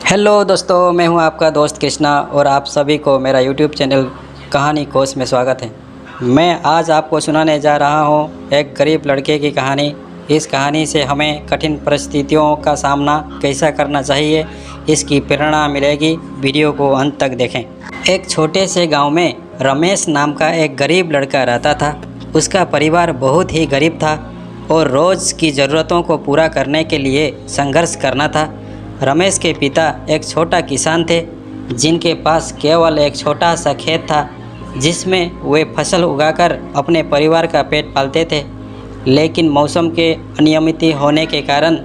Hello दोस्तों, मैं हूं आपका दोस्त कृष्णा और आप सभी को मेरा यूट्यूब चैनल कहानी कोश में स्वागत है। मैं आज आपको सुनाने जा रहा हूं एक गरीब लड़के की कहानी। इस कहानी से हमें कठिन परिस्थितियों का सामना कैसा करना चाहिए, इसकी प्रेरणा मिलेगी। वीडियो को अंत तक देखें। एक छोटे से गाँव में रमेश नाम का एक गरीब लड़का रहता था। उसका परिवार बहुत ही गरीब था और रोज़ की ज़रूरतों को पूरा करने के लिए संघर्ष करना था। रमेश के पिता एक छोटा किसान थे, जिनके पास केवल एक छोटा सा खेत था, जिसमें वे फसल उगाकर अपने परिवार का पेट पालते थे। लेकिन मौसम के अनियमित होने के कारण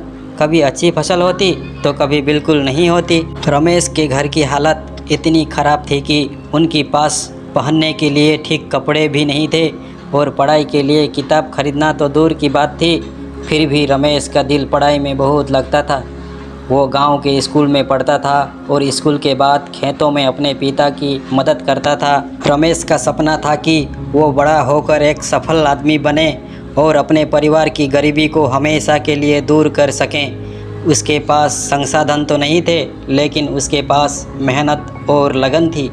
कभी अच्छी फसल होती तो कभी बिल्कुल नहीं होती। रमेश के घर की हालत इतनी ख़राब थी कि उनके पास पहनने के लिए ठीक कपड़े भी नहीं थे और पढ़ाई के लिए किताब खरीदना तो दूर की बात थी। फिर भी रमेश का दिल पढ़ाई में बहुत लगता था। वो गांव के स्कूल में पढ़ता था और स्कूल के बाद खेतों में अपने पिता की मदद करता था। रमेश का सपना था कि वो बड़ा होकर एक सफल आदमी बने और अपने परिवार की गरीबी को हमेशा के लिए दूर कर सकें। उसके पास संसाधन तो नहीं थे, लेकिन उसके पास मेहनत और लगन थी।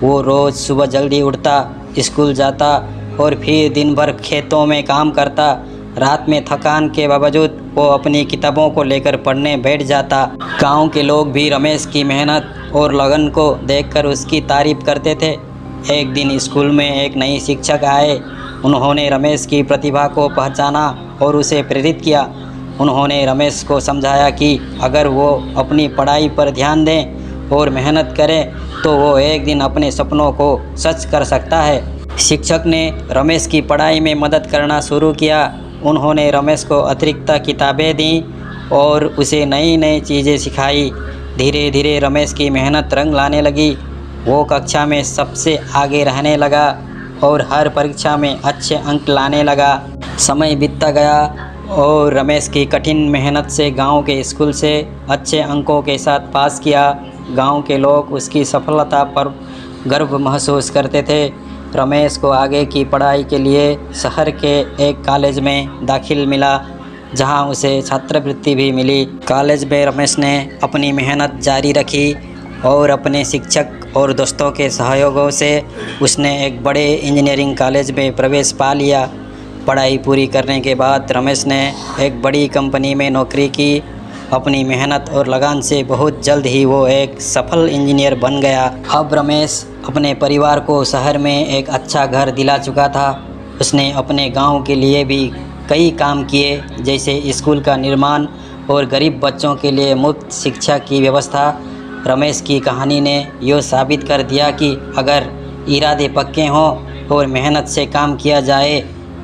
वो रोज़ सुबह जल्दी उठता, स्कूल जाता और फिर दिन भर खेतों में काम करता। रात में थकान के बावजूद वो अपनी किताबों को लेकर पढ़ने बैठ जाता। गांव के लोग भी रमेश की मेहनत और लगन को देखकर उसकी तारीफ करते थे। एक दिन स्कूल में एक नई शिक्षक आए। उन्होंने रमेश की प्रतिभा को पहचाना और उसे प्रेरित किया। उन्होंने रमेश को समझाया कि अगर वो अपनी पढ़ाई पर ध्यान दें और मेहनत करें तो वो एक दिन अपने सपनों को सच कर सकता है। शिक्षक ने रमेश की पढ़ाई में मदद करना शुरू किया। उन्होंने रमेश को अतिरिक्त किताबें दी और उसे नई नई चीज़ें सिखाई। धीरे धीरे रमेश की मेहनत रंग लाने लगी। वो कक्षा में सबसे आगे रहने लगा और हर परीक्षा में अच्छे अंक लाने लगा। समय बीतता गया और रमेश की कठिन मेहनत से गांव के स्कूल से अच्छे अंकों के साथ पास किया। गांव के लोग उसकी सफलता पर गर्व महसूस करते थे। रमेश को आगे की पढ़ाई के लिए शहर के एक कॉलेज में दाखिल मिला, जहां उसे छात्रवृत्ति भी मिली। कॉलेज में रमेश ने अपनी मेहनत जारी रखी और अपने शिक्षक और दोस्तों के सहयोगों से उसने एक बड़े इंजीनियरिंग कॉलेज में प्रवेश पा लिया। पढ़ाई पूरी करने के बाद रमेश ने एक बड़ी कंपनी में नौकरी की। अपनी मेहनत और लगन से बहुत जल्द ही वो एक सफल इंजीनियर बन गया। अब रमेश अपने परिवार को शहर में एक अच्छा घर दिला चुका था। उसने अपने गांव के लिए भी कई काम किए, जैसे स्कूल का निर्माण और गरीब बच्चों के लिए मुफ्त शिक्षा की व्यवस्था। रमेश की कहानी ने यह साबित कर दिया कि अगर इरादे पक्के हों और मेहनत से काम किया जाए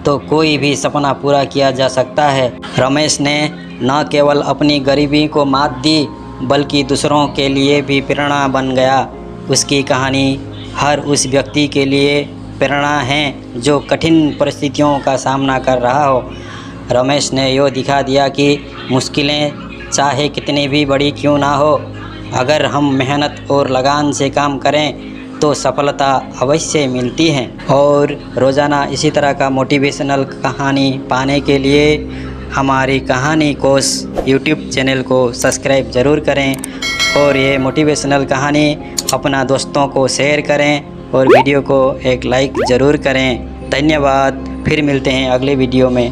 तो कोई भी सपना पूरा किया जा सकता है। रमेश ने न केवल अपनी गरीबी को मात दी, बल्कि दूसरों के लिए भी प्रेरणा बन गया। उसकी कहानी हर उस व्यक्ति के लिए प्रेरणा है जो कठिन परिस्थितियों का सामना कर रहा हो। रमेश ने यो दिखा दिया कि मुश्किलें चाहे कितनी भी बड़ी क्यों ना हो, अगर हम मेहनत और लगन से काम करें तो सफलता अवश्य मिलती है। और रोज़ाना इसी तरह का मोटिवेशनल कहानी पाने के लिए हमारी कहानी कोश यूट्यूब चैनल को सब्सक्राइब ज़रूर करें और ये मोटिवेशनल कहानी अपना दोस्तों को शेयर करें और वीडियो को एक लाइक ज़रूर करें। धन्यवाद। फिर मिलते हैं अगले वीडियो में।